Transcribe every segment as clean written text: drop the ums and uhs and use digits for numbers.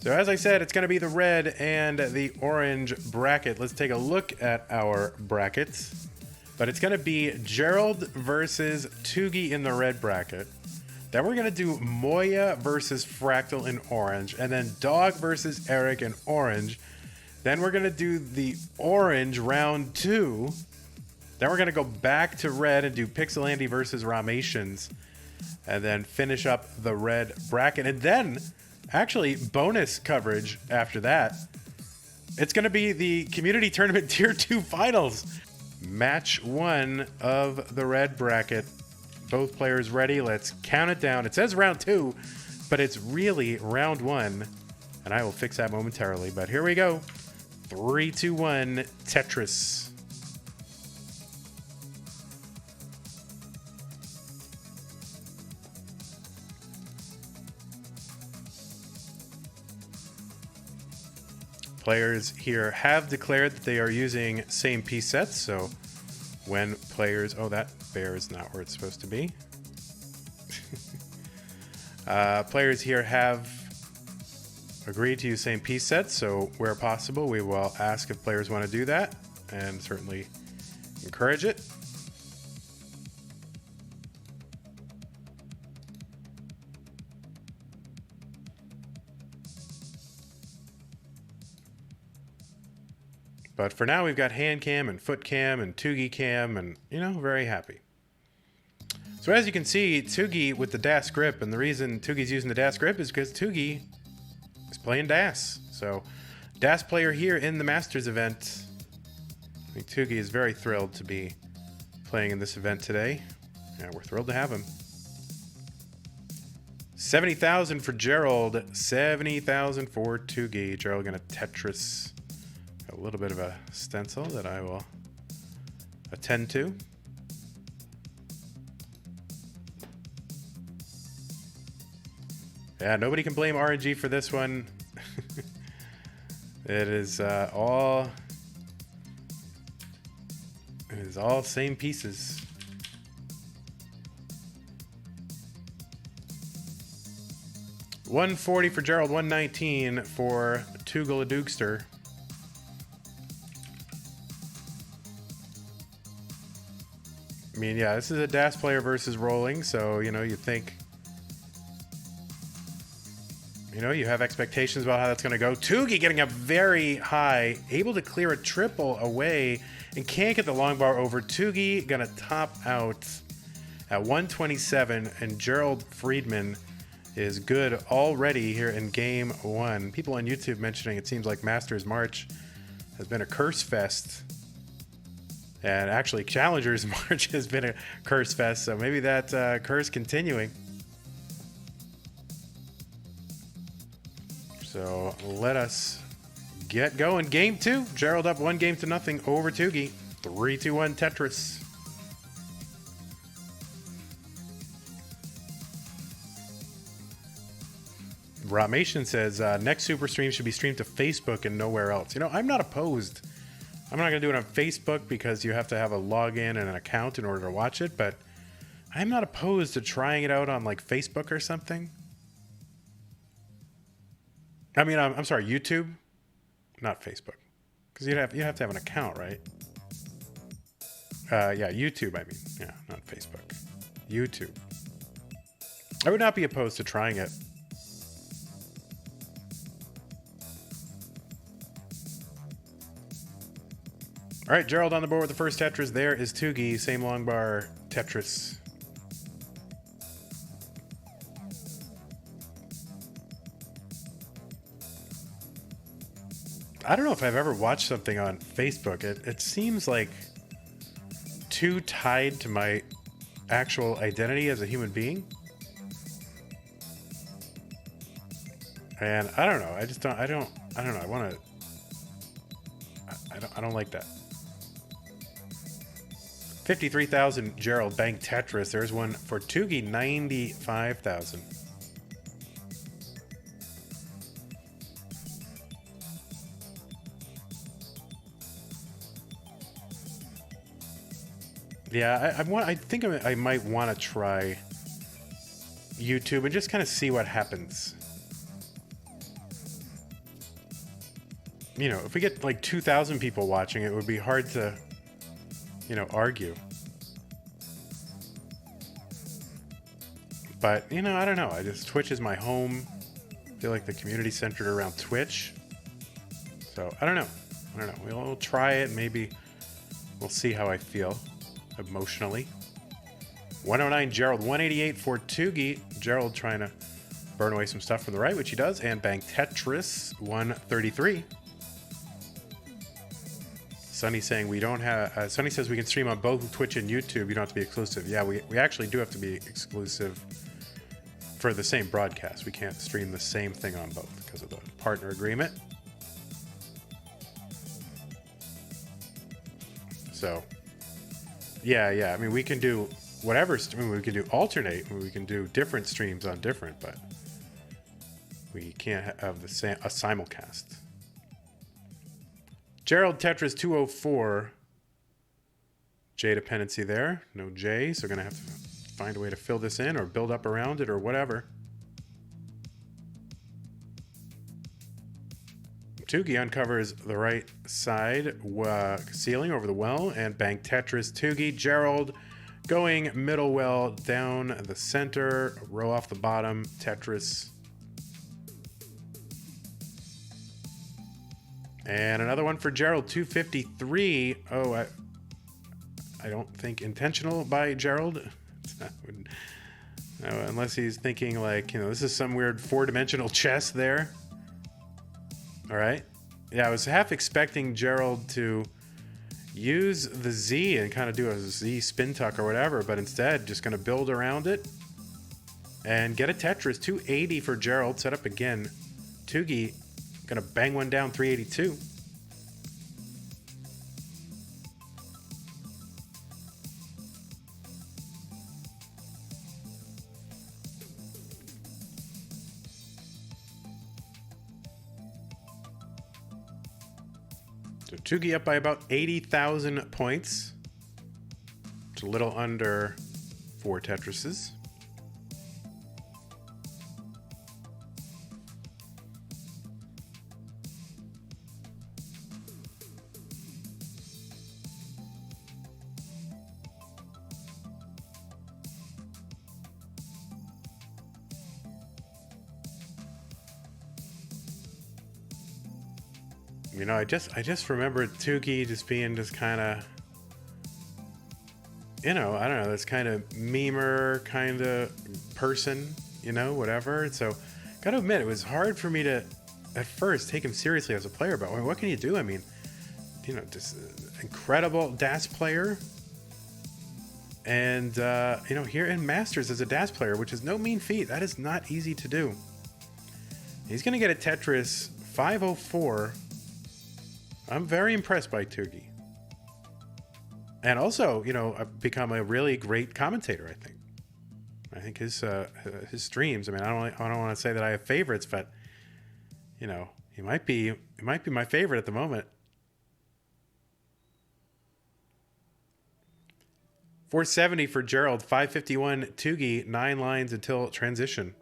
So as I said, it's going to be the red and the orange bracket. Let's take a look at our brackets. But it's going to be Gerald versus Tugi in the red bracket. Then we're going to do Moya versus Fractal in orange. And then Dog versus Eric in orange. Then we're going to do the orange round 2. Then we're going to go back to red and do Pixel Andy versus Ramations. And then finish up the red bracket. And then, actually, bonus coverage after that. It's going to be the Community Tournament Tier 2 Finals. Match 1 of the red bracket. Both players ready. Let's count it down. It says round 2, but it's really round 1. And I will fix that momentarily. But here we go. 3, 2, 1, Tetris. Players here have declared that they are using same piece sets, so when players... Oh, that bear is not where it's supposed to be. Players here have agreed to use same piece sets, so where possible, we will ask if players want to do that, and certainly encourage it. But for now, we've got hand cam and foot cam and Tugi cam and, you know, very happy. So as you can see, Tugi with the DAS grip, and the reason Tugi's using the DAS grip is because Tugi is playing DAS. So DAS player here in the Masters event. I think Tugi is very thrilled to be playing in this event today. Yeah, we're thrilled to have him. 70,000 for Gerald, 70,000 for Tugi. Gerald gonna Tetris. A little bit of a stencil that I will attend to. Yeah, nobody can blame RNG for this one. It is all same pieces. $140 for Gerald, $119 for Tugaladugster. I mean, yeah, this is a DAS player versus rolling, so, you know, you think, you know, you have expectations about how that's going to go. Tugi getting up very high, able to clear a triple away, and can't get the long bar over. Tugi going to top out at 127, and Gerald Freeman is good already here in game 1. People on YouTube mentioning it seems like Masters March has been a curse fest. And actually, Challengers March has been a curse fest, so maybe that curse continuing. So let us get going. Game 2. Gerald up 1-0 over Tugi. 3, 2, 1 Tetris. Ramation says next Super Stream should be streamed to Facebook and nowhere else. You know, I'm not opposed. I'm not going to do it on Facebook because you have to have a login and an account in order to watch it, but I'm not opposed to trying it out on like Facebook or something. I mean, I'm sorry, YouTube, not Facebook, because you have to have an account, right? Yeah, YouTube. I mean, yeah, not Facebook. YouTube. I would not be opposed to trying it. All right, Gerald on the board with the first Tetris. There is Tugi, same long bar Tetris. I don't know if I've ever watched something on Facebook. It seems like too tied to my actual identity as a human being. And I don't know. I just don't. I don't know. I want to. I don't like that. 53,000 Gerald Bank Tetris. There's one for Tugi, 95,000. Yeah, I think I might want to try YouTube and just kind of see what happens. if we get like 2,000 people watching, it would be hard to, argue. But, I don't know. Twitch is my home. I feel like the community centered around Twitch. So, I don't know. We'll try it. Maybe we'll see how I feel emotionally. 109 Gerald, 188 for Tugi. Gerald trying to burn away some stuff from the right, which he does. And bang Tetris, 133. Sunny saying we don't have... Sunny says we can stream on both Twitch and YouTube. You don't have to be exclusive. Yeah, we actually do have to be exclusive for the same broadcast. We can't stream the same thing on both because of the partner agreement. So, yeah. I mean, we can do whatever. We can do alternate. We can do different streams on different, but we can't have a simulcast. Gerald Tetris 204. J dependency there. No J, so we're going to have to find a way to fill this in or build up around it or whatever. Tugi uncovers the right side ceiling over the well and bang Tetris. Tugi, Gerald going middle well down the center, row off the bottom, Tetris. And another one for Gerald, 253. Oh, I don't think intentional by Gerald. No, unless he's thinking like, this is some weird four-dimensional chess there. All right. Yeah, I was half expecting Gerald to use the Z and kind of do a Z spin tuck or whatever, but instead just going to build around it and get a Tetris. 280 for Gerald. Set up again. Tugi going to bang one down, 382. So Tugi up by about 80,000 points. It's a little under 4 Tetrises. I just remember Tugi just being just kind of, I don't know, this kind of memer kind of person, whatever. So, gotta admit, it was hard for me to, at first, take him seriously as a player. But what can you do? I mean, just incredible DAS player. And, here in Masters as a DAS player, which is no mean feat. That is not easy to do. He's going to get a Tetris 504. I'm very impressed by Tugi. And also, I've become a really great commentator, I think his streams, I don't want to say that I have favorites, but he might be my favorite at the moment. 470 for Gerald, 551 Tugi, 9 lines until transition.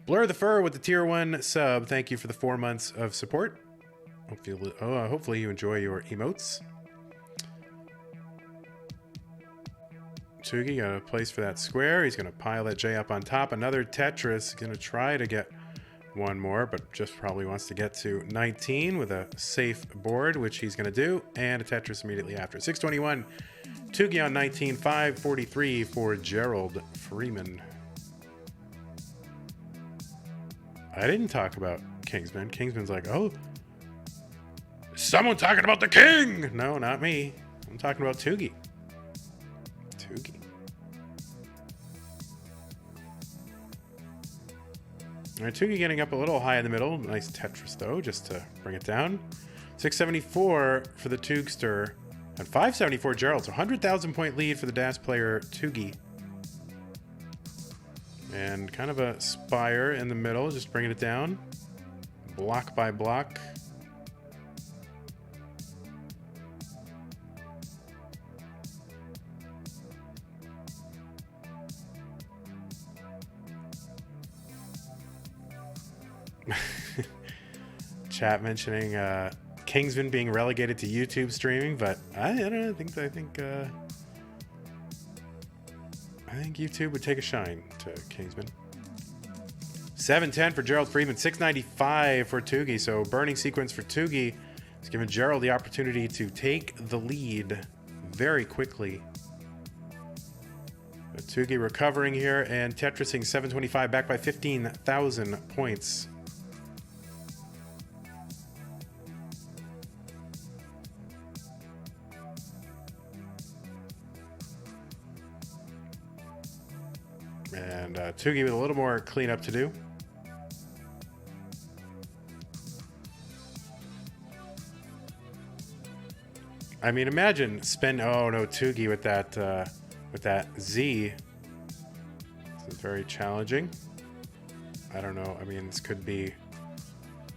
Blur the Fur with the tier 1 sub. Thank you for the 4 months of support. Hopefully you enjoy your emotes. Tugi got a place for that square. He's going to pile that J up on top. Another Tetris. Going to try to get one more, but just probably wants to get to 19 with a safe board, which he's going to do. And a Tetris immediately after. 621. Tugi on 19. 543 for Gerald Freeman. I didn't talk about Kingsman. Kingsman's like, oh, someone talking about the king! No, not me. I'm talking about Tugi. All right, Tugi getting up a little high in the middle. Nice Tetris, though, just to bring it down. 674 for the Tugster. And 574 Gerald. So 100,000 point lead for the DAS player, Tugi. And kind of a spire in the middle, just bringing it down. Block by block. Chat mentioning Kingsman being relegated to YouTube streaming, but I don't know. I think YouTube would take a shine to Kingsman. 710 for Gerald Freeman, 695 for Tugi. So burning sequence for Tugi has given Gerald the opportunity to take the lead very quickly. But Tugi recovering here and Tetrising 725 back by 15,000 points. And Tugi with a little more cleanup to do. I mean, imagine oh no, Tugi with that Z. This is very challenging. I don't know. I mean, this could be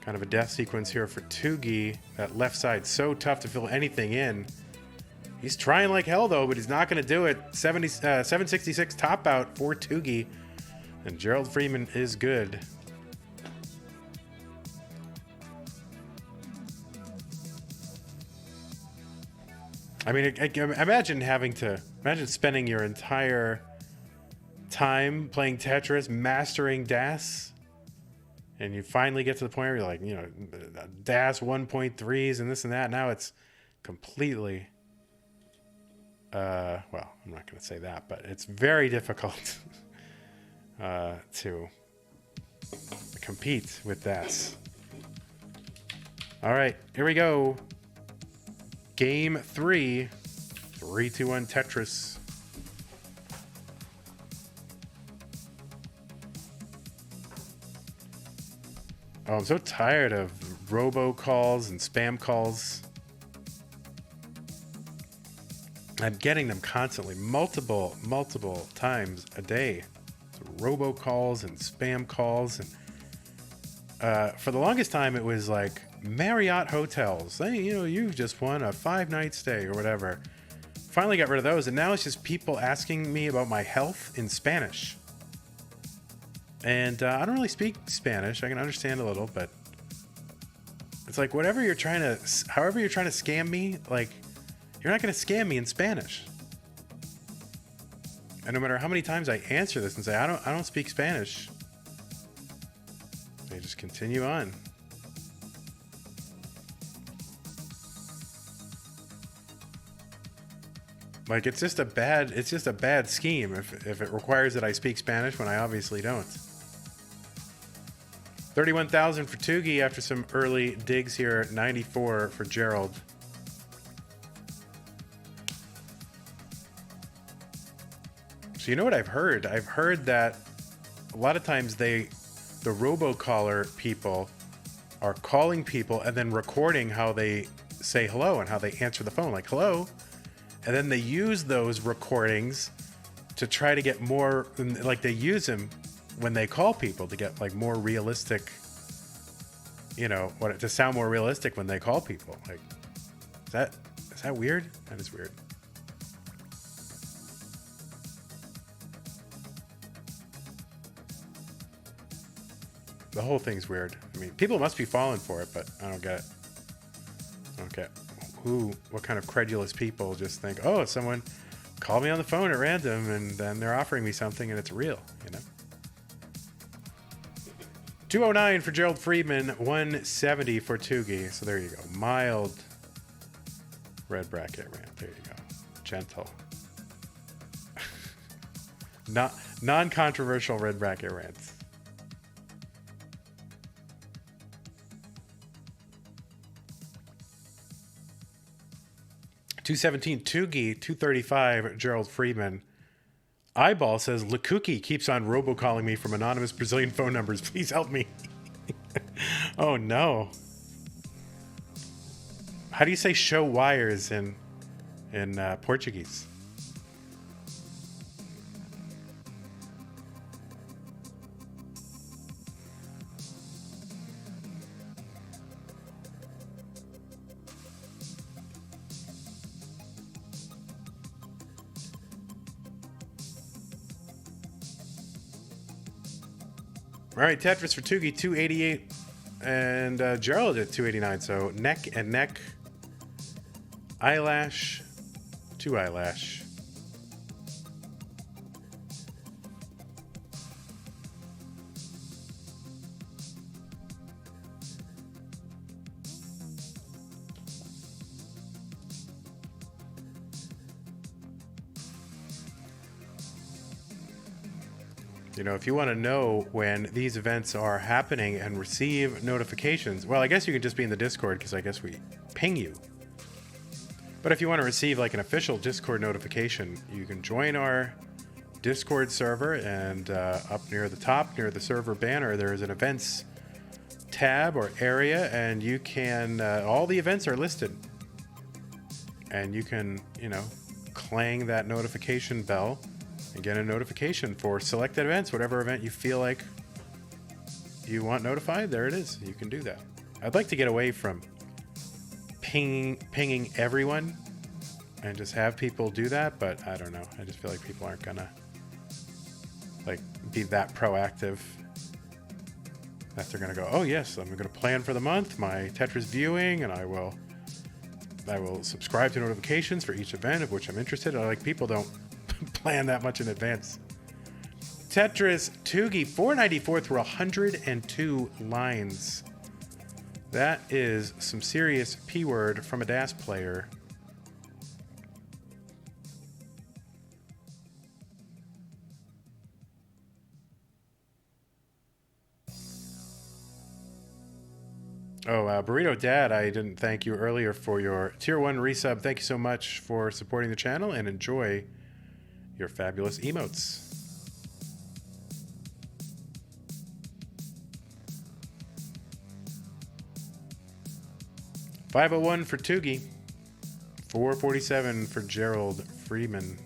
kind of a death sequence here for Tugi. That left side so tough to fill anything in. He's trying like hell though, but he's not going to do it. 766 top out for Tugi, and Gerald Freeman is good. I mean, imagine spending your entire time playing Tetris, mastering DAS, and you finally get to the point where you're like, you know, DAS 1.3s and this and that. Now it's completely, well, I'm not going to say that, but it's very difficult to compete with DAS. All right, here we go. Game 3, 3, 2, 1 Tetris. Oh, I'm so tired of robocalls and spam calls. I'm getting them constantly, multiple times a day. So robocalls and spam calls, and for the longest time it was like Marriott hotels. Hey, you know, you just won a 5-night stay or whatever. Finally got rid of those, and now it's just people asking me about my health in Spanish. And I don't really speak Spanish. I can understand a little, but it's like however you're trying to scam me, like, you're not going to scam me in Spanish. And no matter how many times I answer this and say I don't speak Spanish, they just continue on. Like, it's just a bad scheme if it requires that I speak Spanish when I obviously don't. 31,000 for Tugi after some early digs here. 94 for Gerald. So you know what I've heard? I've heard that a lot of times the robocaller people are calling people and then recording how they say hello and how they answer the phone, like hello. And then they use those recordings to try to get more, like they use them when they call people to get like more realistic, you know, to sound more realistic when they call people. Like, is that weird? That is weird. The whole thing's weird. I mean, people must be falling for it, but I don't get it. I don't get what kind of credulous people just think, oh, someone called me on the phone at random and then they're offering me something and it's real, you know? 209 for Gerald Freeman, 170 for Tugi. So there you go. Mild red bracket rant. There you go. Gentle. Non-controversial red bracket rants. $217 Tugi, $235 Gerald Freeman. Eyeball says Lakuki keeps on robocalling me from anonymous Brazilian phone numbers. Please help me. Oh no. How do you say show wires in Portuguese? All right, Tetris for Tugi, 288. and Gerald at 289. So neck and neck, eyelash to eyelash. You know, if you want to know when these events are happening and receive notifications, well, I guess you can just be in the Discord because I guess we ping you. But if you want to receive like an official Discord notification, you can join our Discord server, and up near the top, near the server banner, there is an events tab or area, and you can, all the events are listed. And you can, you know, clang that notification bell and get a notification for selected events. Whatever event you feel like you want notified, there it is. You can do that. I'd like to get away from pinging everyone and just have people do that, but I don't know. I just feel like people aren't gonna like be that proactive that they're gonna go, oh yes, I'm gonna plan for the month my Tetris viewing, and I will subscribe to notifications for each event of which I'm interested. I like people don't plan that much in advance. Tetris Tugi 494 through 102 lines. That is some serious P word from a DAS player. Oh, Burrito Dad, I didn't thank you earlier for your tier 1 resub. Thank you so much for supporting the channel, and enjoy your fabulous emotes. $501 for Tugi. $447 for Gerald Freeman.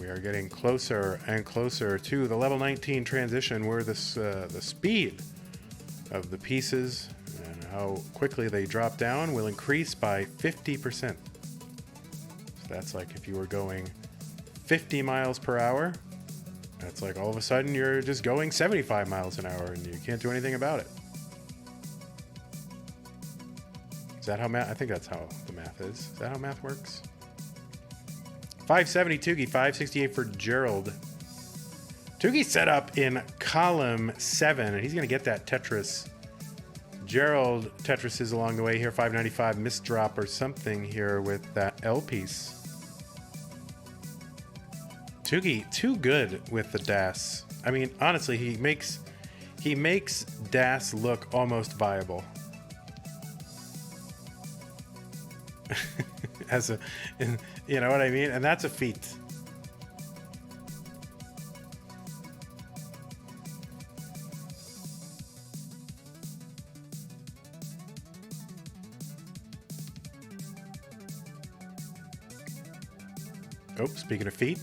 We are getting closer and closer to the level 19 transition, where this the speed of the pieces and how quickly they drop down will increase by 50%. So that's like if you were going 50 miles per hour, that's like all of a sudden you're just going 75 miles an hour and you can't do anything about it. Is that how math? I think that's how the math is. Is that how math works? 570 Tugi, 568 for Gerald. Tugi set up in column 7, and he's going to get that Tetris. Gerald Tetris is along the way here. 595 misdrop or something here with that L piece. Tugi, too good with the DAS. I mean, honestly, he makes DAS look almost viable. As a, you know what I mean? And that's a feat. Oh, speaking of feet.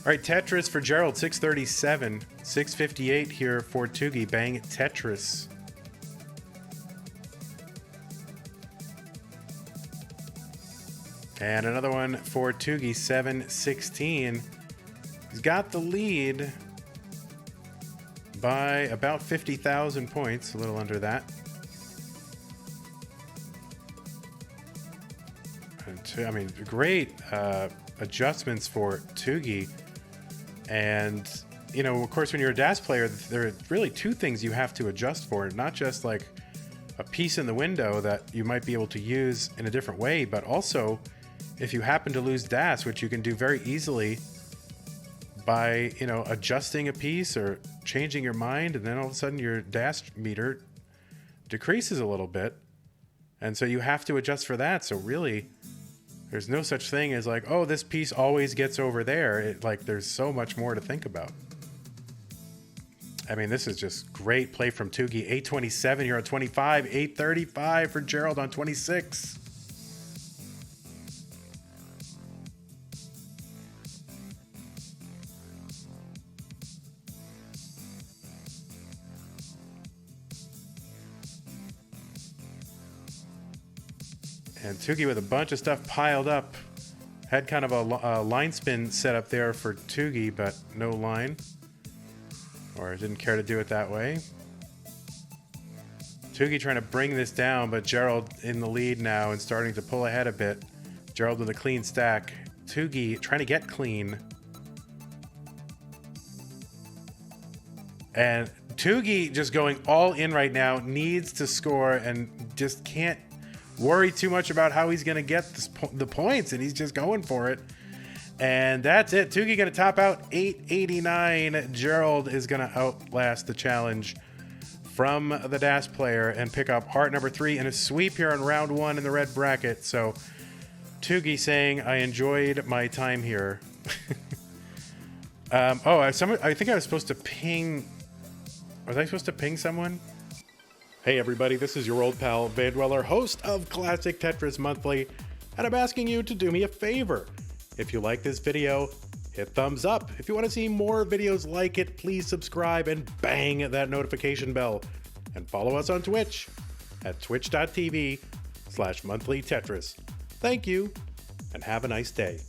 All right, Tetris for Gerald, 637. 658 here for Tugi. Bang Tetris. And another one for Tugi, 716. He's got the lead by about 50,000 points, a little under that. And I mean, great adjustments for Tugi. And, you know, of course, when you're a DAS player, there are really two things you have to adjust for. Not just like a piece in the window that you might be able to use in a different way, but also if you happen to lose DAS, which you can do very easily by, you know, adjusting a piece or changing your mind, and then all of a sudden your DAS meter decreases a little bit. And so you have to adjust for that. So really, there's no such thing as like, oh, this piece always gets over there. There's so much more to think about. I mean, this is just great play from Tugi. 827 here on 25. 835 for Gerald on 26. And Tugi with a bunch of stuff piled up. Had kind of a line spin set up there for Tugi, but no line. Or didn't care to do it that way. Tugi trying to bring this down, but Gerald in the lead now and starting to pull ahead a bit. Gerald with a clean stack. Tugi trying to get clean. And Tugi just going all in right now, needs to score and just can't worry too much about how he's going to get the points, and he's just going for it. And that's it. Tugi going to top out 889. Gerald is going to outlast the challenge from the Dash player and pick up heart number 3 in a sweep here on round 1 in the red bracket. So Tugi saying, I enjoyed my time here. I think I was supposed to ping. Was I supposed to ping someone? Hey everybody, this is your old pal Vandweller, host of Classic Tetris Monthly, and I'm asking you to do me a favor. If you like this video, hit thumbs up. If you want to see more videos like it, please subscribe and bang that notification bell. And follow us on Twitch at twitch.tv/monthlytetris. Thank you, and have a nice day.